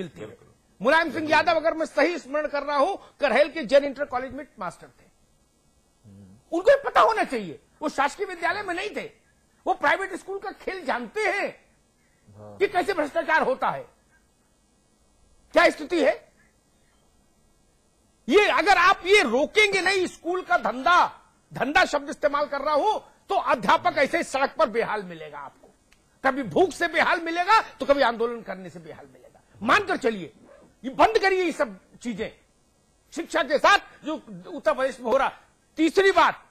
मिलती है। मुलायम सिंह यादव, अगर मैं सही स्मरण कर रहा हूं, करहैल के जैन इंटर कॉलेज में मास्टर थे। उनको पता होना चाहिए, वो शासकीय विद्यालय में नहीं थे, वो प्राइवेट स्कूल का खेल जानते हैं कि कैसे भ्रष्टाचार होता है, क्या स्थिति है। ये अगर आप ये रोकेंगे नहीं, स्कूल का धंधा शब्द इस्तेमाल कर रहा हूं, तो अध्यापक ऐसे ही सड़क पर बेहाल मिलेगा आपको। कभी भूख से बेहाल मिलेगा तो कभी आंदोलन करने से बेहाल मिलेगा। मानकर चलिए, ये बंद करिए ये सब चीजें शिक्षा के साथ जो उत्तर प्रदेश में हो रहा। तीसरी बात,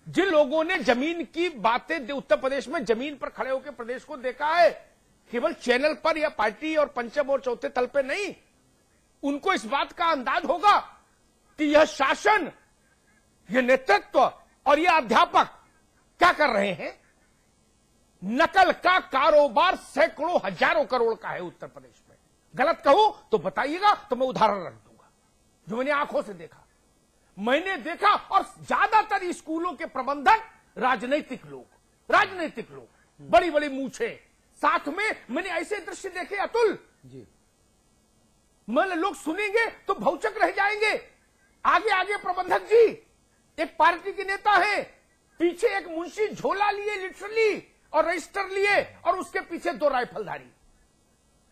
जिन लोगों ने जमीन की बातें उत्तर प्रदेश में जमीन पर खड़े होकर प्रदेश को देखा है, केवल चैनल पर या पार्टी और पंचम और चौथे तल पे नहीं, उनको इस बात का अंदाज होगा कि यह शासन, यह नेतृत्व और यह अध्यापक क्या कर रहे हैं। नकल का कारोबार सैकड़ों हजारों करोड़ का है उत्तर प्रदेश में। गलत कहूं तो बताइएगा, तो मैं उदाहरण रख दूंगा जो मैंने आंखों से देखा। मैंने देखा, और ज्यादातर स्कूलों के प्रबंधक राजनीतिक लोग, बड़ी बड़ी मूछे, साथ में मैंने ऐसे दृश्य देखे अतुल जी, मतलब लोग सुनेंगे तो भौचक रह जाएंगे। आगे आगे प्रबंधक जी एक पार्टी के नेता है, पीछे एक मुंशी झोला लिए लिटरली और रजिस्टर लिए, और उसके पीछे 2 राइफलधारी।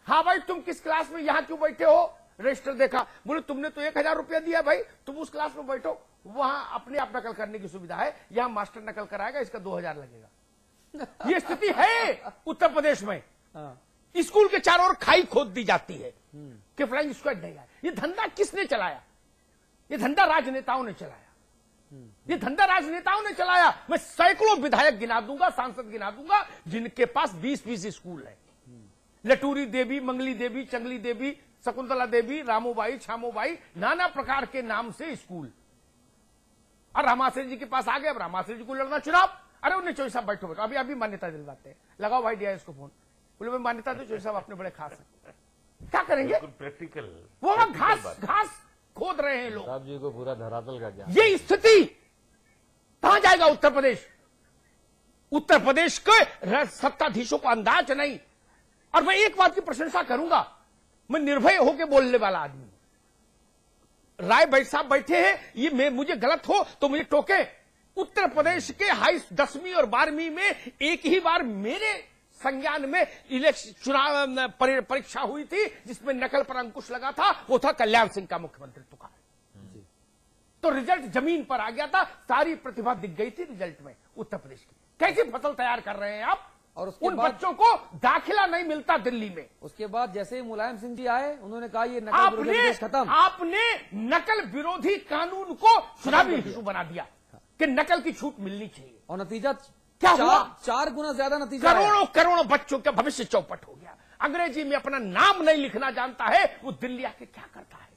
हाँ भाई, तुम किस क्लास में यहां क्यों बैठे हो? रजिस्टर देखा, बोले तुमने तो 1000 रुपया दिया भाई, तुम उस क्लास में बैठो, वहां अपने आप नकल करने की सुविधा है, यहां मास्टर नकल कराएगा, इसका 2000 लगेगा। ये स्थिति है उत्तर प्रदेश में। स्कूल के चारों ओर खाई खोद दी जाती है कि फ्लाइंग स्क्वाड नहीं आया। ये धंधा किसने चलाया? ये धंधा राजनेताओं ने चलाया। ये धंधा राजनेताओं ने चलाया। मैं सैकड़ों विधायक गिना दूंगा, सांसद गिना दूंगा, जिनके पास 20-20 स्कूल है। लटूरी देवी, मंगली देवी, चंगली देवी, शकुंतला देवी, रामूबाई, छामूबाई, नाना प्रकार के नाम से स्कूल। और रामाश्री जी के पास आ गए, अब रामाश्री जी को लड़ना चुनाव। अरे उन्हें चौधरी साहब बैठो, अभी मान्यता दिलवाते हैं, लगाओ भाई डीआईएस को फोन, बोले मैं मान्यता दो, चौधरी साहब अपने बड़े खास हैं। क्या करेंगे? प्रैक्टिकल वो घास खोद रहे हैं लोग। साहब जी को पूरा धरातल का ज्ञान। ये स्थिति कहां जाएगा उत्तर प्रदेश? उत्तर प्रदेश के सत्ताधीशों को अंदाज नहीं। और मैं एक बात की प्रशंसा करूंगा, मैं निर्भय होकर बोलने वाला आदमी हूं। राय भाई साहब बैठे हैं, ये मुझे गलत हो तो मुझे टोके। उत्तर प्रदेश के हाई 10वीं और 12वीं में एक ही बार मेरे संज्ञान में चुनाव परीक्षा हुई थी, जिसमें नकल पर अंकुश लगा था, वो था कल्याण सिंह का मुख्यमंत्रित्व का। तो रिजल्ट जमीन पर आ गया था, सारी प्रतिभा दिख गई थी रिजल्ट में उत्तर प्रदेश की। कैसी फसल तैयार कर रहे हैं आप? और उसके उन बच्चों को दाखिला नहीं मिलता दिल्ली में। उसके बाद जैसे ही मुलायम सिंह जी आए, उन्होंने कहा ये नकल विरोधी देश खत्म। आपने नकल विरोधी कानून को चुनावी इशू बना दिया कि नकल की छूट मिलनी चाहिए, और नतीजा क्या हुआ? 4 गुना ज्यादा नतीजा। करोड़ों बच्चों का भविष्य चौपट हो गया। अंग्रेजी में अपना नाम नहीं लिखना जानता है, वो दिल्ली आके क्या करता है?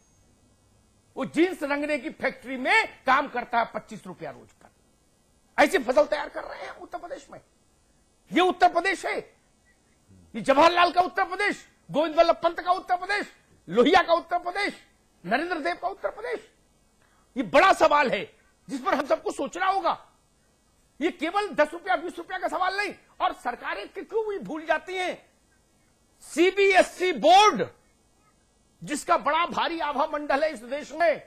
वो जींस रंगने की फैक्ट्री में काम करता है 25 रुपया रोज पर। ऐसी फसल तैयार कर रहे हैं उत्तर प्रदेश में। ये उत्तर प्रदेश है, ये जवाहरलाल का उत्तर प्रदेश, गोविंद वल्लभ पंत का उत्तर प्रदेश, लोहिया का उत्तर प्रदेश, नरेंद्र देव का उत्तर प्रदेश। ये बड़ा सवाल है जिस पर हम सबको सोचना होगा। ये केवल 10 रुपया 20 रुपया का सवाल नहीं। और सरकारें क्यों भी भूल जाती हैं? सीबीएसई बोर्ड, जिसका बड़ा भारी आभा मंडल है इस देश में,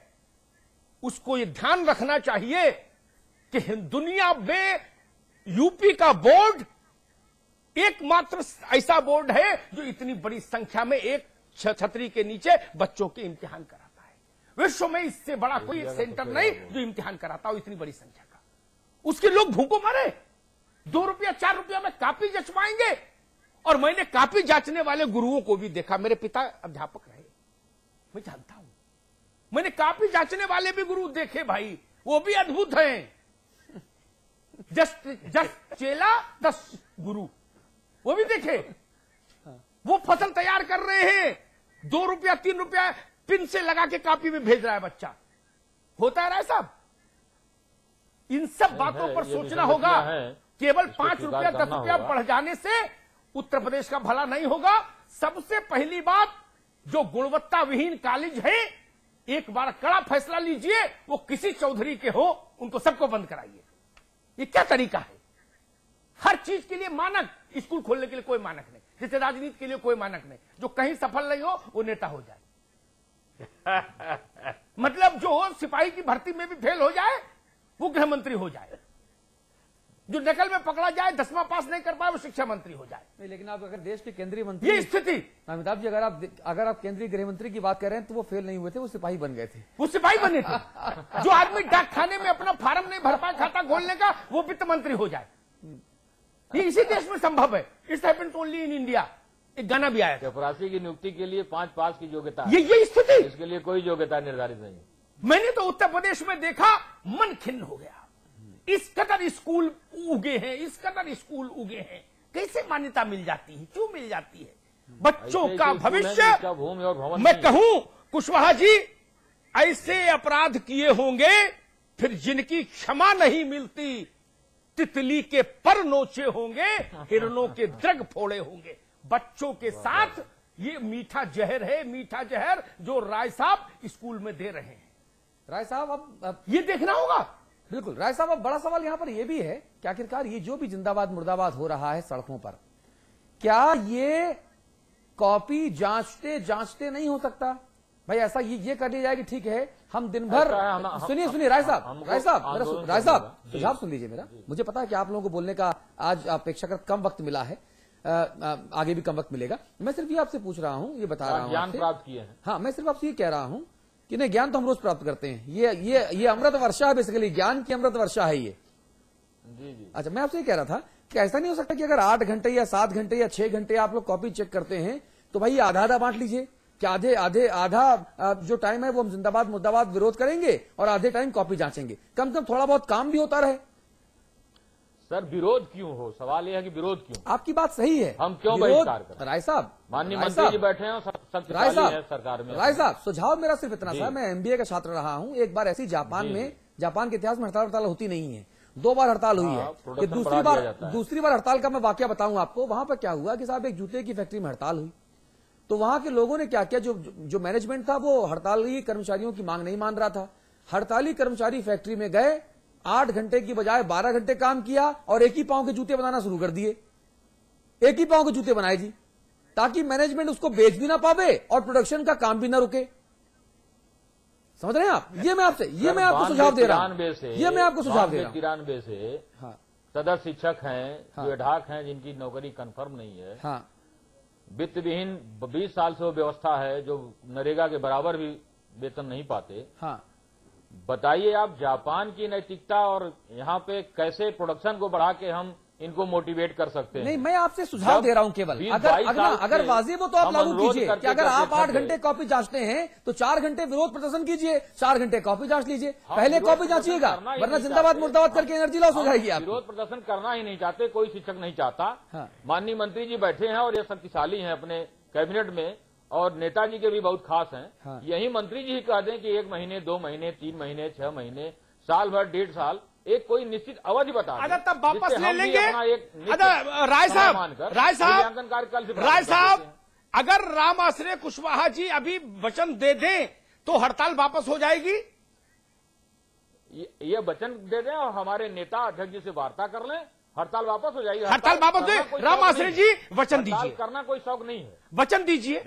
उसको ये ध्यान रखना चाहिए कि दुनिया में यूपी का बोर्ड एकमात्र ऐसा बोर्ड है जो इतनी बड़ी संख्या में एक छतरी के नीचे बच्चों के इम्तिहान कराता है। विश्व में इससे बड़ा कोई सेंटर नहीं जो इम्तिहान कराता हो इतनी बड़ी संख्या का। उसके लोग भूखों मरे। 2 रुपया 4 रुपया में कापी जचवाएंगे। और मैंने कापी जांचने वाले गुरुओं को भी देखा। मेरे पिता अध्यापक रहे, मैं जानता हूं। मैंने कापी जांचने वाले भी गुरु देखे भाई, वो भी अद्भुत हैं। जस्ट चेला 10 गुरु, वो भी देखे। वो फसल तैयार कर रहे हैं। 2 रुपया 3 रुपया पिन से लगा के कापी में भेज रहा है बच्चा। होता है राय साहब? इन सब बातों पर सोचना होगा। केवल 5 रुपया 10 रुपया बढ़ जाने से उत्तर प्रदेश का भला नहीं होगा। सबसे पहली बात, जो गुणवत्ता विहीन कॉलेज है, एक बार कड़ा फैसला लीजिए, वो किसी चौधरी के हो, उनको सबको बंद कराइए। ये क्या तरीका है? हर चीज के लिए मानक, स्कूल खोलने के लिए कोई मानक नहीं। जैसे राजनीति के लिए कोई मानक नहीं, जो कहीं सफल नहीं हो वो नेता हो जाए। मतलब जो सिपाही की भर्ती में भी फेल हो जाए वो गृह मंत्री हो जाए, जो नकल में पकड़ा जाए 10वां पास नहीं कर पाए वो शिक्षा मंत्री हो जाए। नहीं, लेकिन आप अगर देश के केंद्रीय मंत्री, ये स्थिति। अमिताभ जी, अगर आप केंद्रीय गृह मंत्री की बात कर रहे हैं तो वो फेल नहीं हुए थे, वो सिपाही बन गए थे। वो सिपाही बने थे। जो आदमी डाक खाने में अपना फार्म नहीं भर पाए खाता खोलने का, वो वित्त मंत्री हो जाए। ये इसी देश में संभव है। It's happened only in India. एक गाना भी आया था, चपरासी की नियुक्ति के लिए 5 पास की योग्यता, ये स्थिति। इसके लिए कोई योग्यता निर्धारित नहीं। मैंने तो उत्तर प्रदेश में देखा, मन खिन्न हो गया। इस कदर स्कूल उगे हैं, इस कदर स्कूल उगे हैं, कैसे मान्यता मिल जाती है, क्यों मिल जाती है? बच्चों का भविष्य। भूमि और भवन मैं कहूं कुशवाहा जी, ऐसे अपराध किए होंगे फिर जिनकी क्षमा नहीं मिलती, तितली के पर नोचे होंगे, हिरणों के द्रग फोड़े होंगे। बच्चों के साथ ये मीठा जहर है, मीठा जहर जो राय साहब स्कूल में दे रहे हैं। राय साहब, अब ये देखना होगा। बिल्कुल राय साहब, अब बड़ा सवाल यहां पर यह भी है कि आखिरकार ये जो भी जिंदाबाद मुर्दाबाद हो रहा है सड़कों पर, क्या ये कॉपी जांचते जांचते नहीं हो सकता? भाई ऐसा ये कर लिया जाए कि ठीक है, हम दिन भर, सुनिए राय साहब, सुझाव सुन लीजिए मेरा। मुझे पता है कि आप लोगों को बोलने का आज अपेक्षाकृत कम वक्त मिला है, आगे भी कम वक्त मिलेगा। मैं सिर्फ ये आपसे पूछ रहा हूं, ये बता रहा हूं, ज्ञान प्राप्त किए हैं। हाँ, मैं सिर्फ आपसे ये कह रहा हूं कि नहीं, ज्ञान तो हम रोज प्राप्त करते हैं। ये अमृत वर्षा है, बेसिकली ज्ञान की अमृत वर्षा है ये। जी। अच्छा, मैं आपसे ये कह रहा था कि ऐसा नहीं हो सकता कि अगर 8 घंटे या 7 घंटे या 6 घंटे आप लोग कॉपी चेक करते हैं तो भाई आधा आधा बांट लीजिए, कि आधा जो टाइम है वो हम जिंदाबाद मुर्दाबाद विरोध करेंगे और आधे टाइम कॉपी जांचेंगे। कम से कम थोड़ा बहुत काम भी होता रहे। सर, विरोध क्यों हो? सवाल यह है कि विरोध क्यों? आपकी बात सही है, हम क्यों बहिष्कार करें? राय साहब, माननीय मंत्री जी बैठे हैं, राय साहब, सरकार में। राय साहब, सुझाव मेरा सिर्फ इतना था, मैं MBA का छात्र रहा हूं। एक बार ऐसी जापान के इतिहास में हड़ताल होती नहीं है, 2 बार हड़ताल हुई है। कि दूसरी बार हड़ताल का मैं वाकया बताऊं आपको। वहां पर क्या हुआ कि साहब, एक जूते की फैक्ट्री में हड़ताल हुई, तो वहां के लोगों ने क्या किया, जो मैनेजमेंट था वो हड़ताली कर्मचारियों की मांग नहीं मान रहा था। हड़ताली कर्मचारी फैक्ट्री में गए, 8 घंटे की बजाय 12 घंटे काम किया और एक ही पांव के जूते बनाना शुरू कर दिए। एक ही पांव के जूते बनाए जी, ताकि मैनेजमेंट उसको बेच भी ना पावे और प्रोडक्शन का काम भी ना रुके। समझ रहे हैं आप? ये मैं आपको सुझाव दे रहा हूं। ये मैं आपको सुझाव दे रहा हूं। 93 से सदर शिक्षक हैं, जो एडाक हैं, जिनकी नौकरी कंफर्म नहीं है। हाँ, वित्त विहीन 20 साल से वो व्यवस्था है, जो नरेगा के बराबर भी वेतन नहीं पाते। हाँ, बताइए आप, जापान की नैतिकता और यहाँ पे कैसे प्रोडक्शन को बढ़ा के हम इनको मोटिवेट कर सकते हैं? नहीं, मैं आपसे सुझाव दे रहा हूं केवल। अगर वाजिब हो तो आप लागू कीजिए कि अगर आप 8 घंटे कॉपी जांचते हैं तो 4 घंटे विरोध प्रदर्शन कीजिए, 4 घंटे कॉपी जांच लीजिए। पहले कॉपी जांचिएगा, वरना जिंदाबाद मुर्दाबाद करके एनर्जी लॉस हो जाएगी। आप विरोध प्रदर्शन करना ही नहीं चाहते, कोई शिक्षक नहीं चाहता। माननीय मंत्री जी बैठे हैं और ये शक्तिशाली हैं अपने कैबिनेट में, और नेताजी के भी बहुत खास हैं। यही मंत्री जी ही कह दें कि 1 महीने, 2 महीने, 3 महीने, 6 महीने, साल भर, 1.5 साल, एक कोई निश्चित अवधि बता दें। अगर तब वापस ले लेंगे। राय साहब, अगर राम आश्रय कुशवाहा जी अभी वचन दे दें तो हड़ताल वापस हो जाएगी। ये वचन दे दें और हमारे नेता अध्यक्ष जी से वार्ता कर लें, हड़ताल वापस हो जाएगी। हड़ताल वापस हो। राम आश्रय जी वचन दीजिए, करना कोई शौक नहीं है, वचन दीजिए।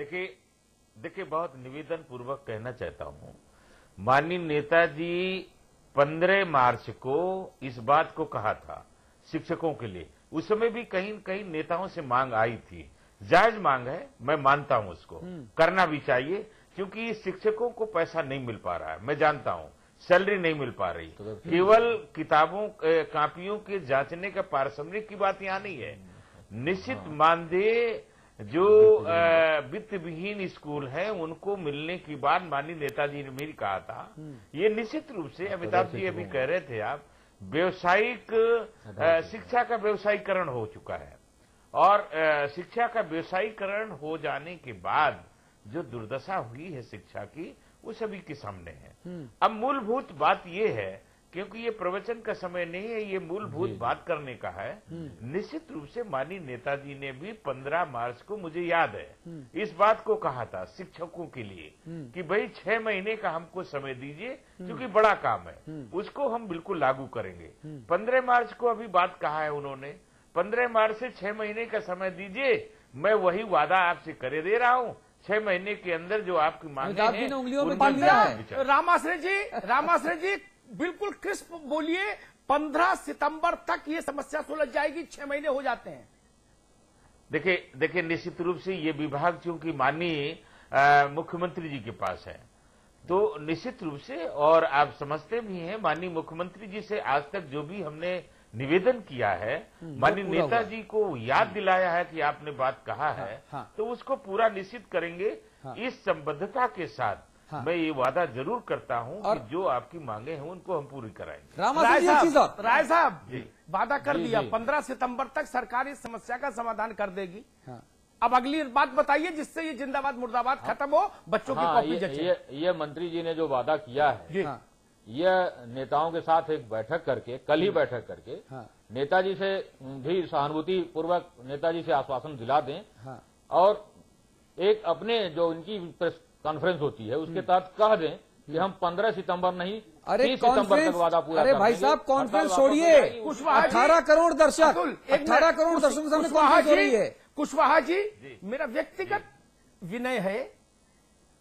देखिए, बहुत निवेदन पूर्वक कहना चाहता हूं, माननीय नेताजी 15 मार्च को इस बात को कहा था शिक्षकों के लिए। उस समय भी कहीं कहीं नेताओं से मांग आई थी, जायज मांग है, मैं मानता हूं, उसको करना भी चाहिए, क्योंकि शिक्षकों को पैसा नहीं मिल पा रहा है, मैं जानता हूं, सैलरी नहीं मिल पा रही। केवल किताबों कापियों के जांचने का पारिश्रमिक की बात यहां नहीं है। निश्चित मानदेय जो वित्त विहीन स्कूल है उनको मिलने की बात माननीय नेताजी ने भी कहा था। ये निश्चित रूप से अमिताभ जी अभी कह रहे थे आप, व्यावसायिक शिक्षा का व्यवसायीकरण हो चुका है, और शिक्षा का व्यवसायीकरण हो जाने के बाद जो दुर्दशा हुई है शिक्षा की, वो सभी के सामने है। अब मूलभूत बात ये है, क्योंकि ये प्रवचन का समय नहीं है, ये मूलभूत बात करने का है। निश्चित रूप से माननीय नेताजी ने भी 15 मार्च को, मुझे याद है, इस बात को कहा था शिक्षकों के लिए कि भाई 6 महीने का हमको समय दीजिए, क्योंकि बड़ा काम है, उसको हम बिल्कुल लागू करेंगे। 15 मार्च को अभी बात कहा है उन्होंने, 15 मार्च से 6 महीने का समय दीजिए, मैं वही वादा आपसे करे दे रहा हूं। 6 महीने के अंदर जो आपकी मांगे हैं, उंगलियों में बांध दिया है। रामाश्रय जी बिल्कुल क्रिस्प बोलिए, 15 सितंबर तक ये समस्या सुलझ जाएगी, 6 महीने हो जाते हैं। देखिए निश्चित रूप से ये विभाग चूंकि माननीय मुख्यमंत्री जी के पास है, तो निश्चित रूप से, और आप समझते भी हैं, माननीय मुख्यमंत्री जी से आज तक जो भी हमने निवेदन किया है, माननीय नेताजी को याद दिलाया है कि आपने बात कहा है, तो उसको पूरा निश्चित करेंगे। इस संबद्धता के साथ मैं ये वादा जरूर करता हूं कि जो आपकी मांगे हैं उनको हम पूरी कराएंगे। राय साहब वादा कर दिया, 15 सितंबर तक सरकार इस समस्या का समाधान कर देगी। अब अगली बात बताइए जिससे ये जिंदाबाद मुर्दाबाद खत्म हो, बच्चों की कॉपी जचे। ये मंत्री जी ने जो वादा किया है, यह नेताओं के साथ एक बैठक करके, कल ही बैठक करके नेताजी से भी सहानुभूति पूर्वक नेताजी से आश्वासन दिला दें, और एक अपने जो इनकी प्रेस कॉन्फ्रेंस होती है उसके तहत कह दें कि हम 15 सितंबर नहीं 30 सितंबर तक वादा पूरा अरे भाई साहब, कॉन्फ्रेंस छोड़िए, 18 करोड़ दर्शक, 18 करोड़ दर्शकों के सामने कॉन्फ्रेंस हो रही है। कुशवाहा जी, मेरा व्यक्तिगत विनय है,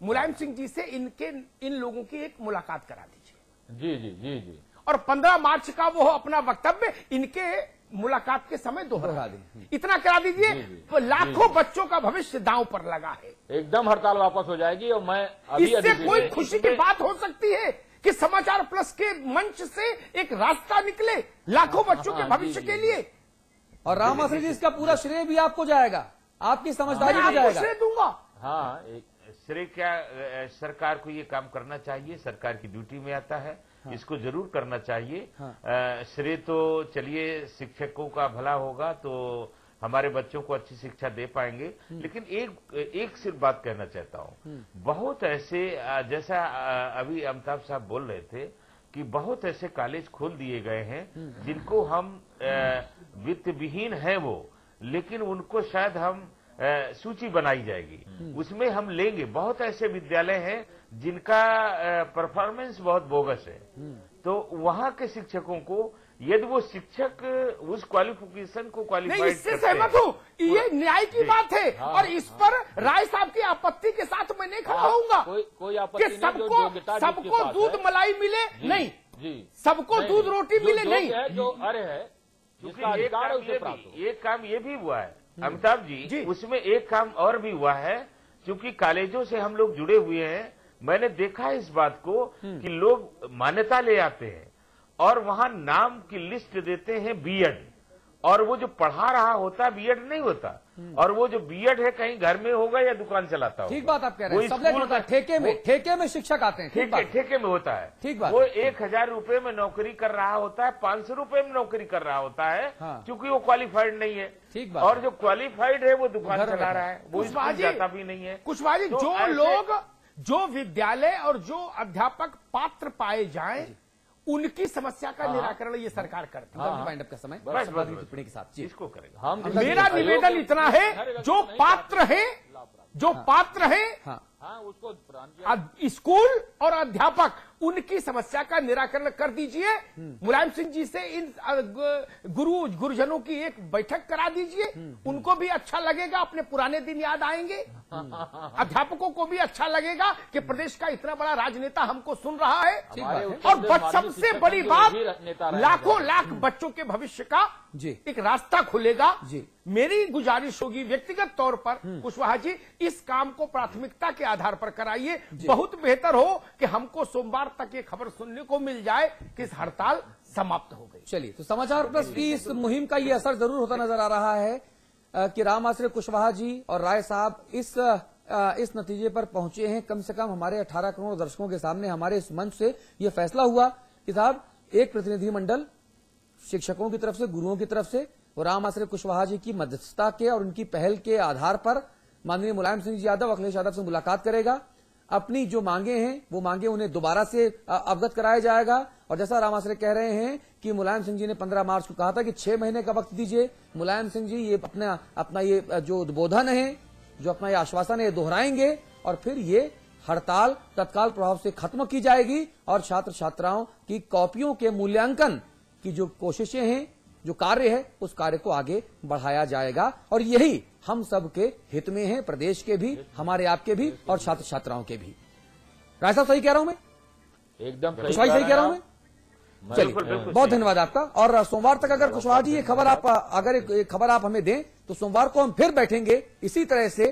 मुलायम सिंह जी से इन लोगों की एक मुलाकात करा दीजिए। जी जी जी जी। और 15 मार्च का वो अपना वक्तव्य इनके मुलाकात के समय दोहरा दें, इतना करा दीजिए। तो लाखों बच्चों का भविष्य दांव पर लगा है, एकदम हड़ताल वापस हो जाएगी। और मैं अभी इससे कोई खुशी की बात हो सकती है कि समाचार प्लस के मंच से एक रास्ता निकले लाखों बच्चों के भविष्य के लिए। और रामाश्रय जी, इसका पूरा श्रेय भी आपको जाएगा, आपकी समझदारी को जाएगा। श्रेय दूंगा। हाँ, श्रेय क्या, सरकार को ये काम करना चाहिए, सरकार की ड्यूटी में आता है। इसको जरूर करना चाहिए। श्रेय तो चलिए शिक्षकों का भला होगा तो हमारे बच्चों को अच्छी शिक्षा दे पाएंगे, लेकिन एक सिर्फ बात कहना चाहता हूं, बहुत ऐसे, जैसा अभी अमिताभ साहब बोल रहे थे कि बहुत ऐसे कॉलेज खोल दिए गए हैं जिनको हम वित्त विहीन है वो, लेकिन उनको शायद हम सूची बनाई जाएगी, उसमें हम लेंगे। बहुत ऐसे विद्यालय हैं जिनका परफॉर्मेंस बहुत बोगस है, तो वहां के शिक्षकों को, यदि वो शिक्षक उस क्वालिफिकेशन को क्वालिफाइड, इससे सहमत हूँ, ये न्याय की बात है। और इस पर राय साहब की आपत्ति के साथ मैं नहीं खड़ा होऊंगा कोई आपत्ति कि सबको दूध मलाई मिले, नहीं, सबको दूध रोटी मिले, नहीं। जो अरे है, एक काम ये भी हुआ है अमिताभ जी, उसमें एक काम और भी हुआ है, क्योंकि कॉलेजों से हम लोग जुड़े हुए हैं। मैंने देखा है इस बात को कि लोग मान्यता ले आते हैं और वहां नाम की लिस्ट देते हैं बीएड, और वो जो पढ़ा रहा होता है बीएड नहीं होता, और वो जो बीएड है कहीं घर में होगा या दुकान चलाता होगा। ठीक बात आप कह रहे हैं, सबलेट होता है, ठेके में शिक्षक आते हैं, ठेके में होता है। ठीक बात। वो 1000 रुपए में नौकरी कर रहा होता है, 500 रुपए में नौकरी कर रहा होता है, क्योंकि वो क्वालिफाइड नहीं है। ठीक बात। और जो क्वालिफाइड है वो दुकान चला रहा है, वो स्कूल जाता भी नहीं है। कुशवाहा जी, जो लोग, जो विद्यालय और जो अध्यापक पात्र पाए जाएं, उनकी समस्या का निराकरण ये सरकार करती है। वाइंड अप का समय टिप्पणी के साथ इसको करेगा। मेरा निवेदन इतना है, जो पात्र है उसको स्कूल और अध्यापक, उनकी समस्या का निराकरण कर दीजिए। मुलायम सिंह जी से इन गुरुजनों की एक बैठक करा दीजिए, उनको भी अच्छा लगेगा, अपने पुराने दिन याद आएंगे। अध्यापकों को भी अच्छा लगेगा कि प्रदेश का इतना बड़ा राजनेता हमको सुन रहा है। और सबसे बड़ी बात, लाखों लाख बच्चों के भविष्य का एक रास्ता खुलेगा। मेरी गुजारिश होगी व्यक्तिगत तौर पर, कुशवाहा जी, इस काम को प्राथमिकता के आधार पर कराइए। बहुत बेहतर हो कि हमको सोमवार तक ये खबर सुनने को मिल जाए कि इस हड़ताल समाप्त हो गई। चलिए, तो समाचार प्लस की इस मुहिम का ये असर जरूर होता नजर आ रहा है कि रामाश्रय कुशवाहा जी और राय साहब इस नतीजे पर पहुंचे हैं। कम से कम हमारे 18 करोड़ दर्शकों के सामने हमारे इस मंच से यह फैसला हुआ कि साहब, एक प्रतिनिधिमंडल शिक्षकों की तरफ से, गुरुओं की तरफ से, और रामाश्रय कुशवाहा जी की मध्यस्थता के और उनकी पहल के आधार पर माननीय मुलायम सिंह यादव, अखिलेश यादव से मुलाकात करेगा। अपनी जो मांगे हैं वो मांगे उन्हें दोबारा से अवगत कराया जाएगा। और जैसा रामाश्रय कह रहे हैं कि मुलायम सिंह जी ने 15 मार्च को कहा था कि 6 महीने का वक्त दीजिए। मुलायम सिंह जी ये अपना ये जो उद्बोधन है, जो अपना ये आश्वासन है, दोहराएंगे और फिर ये हड़ताल तत्काल प्रभाव से खत्म की जाएगी और छात्र छात्राओं की कॉपियों के मूल्यांकन की जो कोशिशें हैं जो कार्य है उस कार्य को आगे बढ़ाया जाएगा और यही हम सब के हित में है, प्रदेश के भी, हमारे आपके भी और छात्र छात्राओं के भी। राय साहब सही कह रहा हूं मैं? एकदम कुशवाहा सही कह रहा हूं मैं? चलिए, बहुत धन्यवाद आपका। और सोमवार तक अगर कुशवाहा जी ये खबर आप हमें दें तो सोमवार को हम फिर बैठेंगे इसी तरह से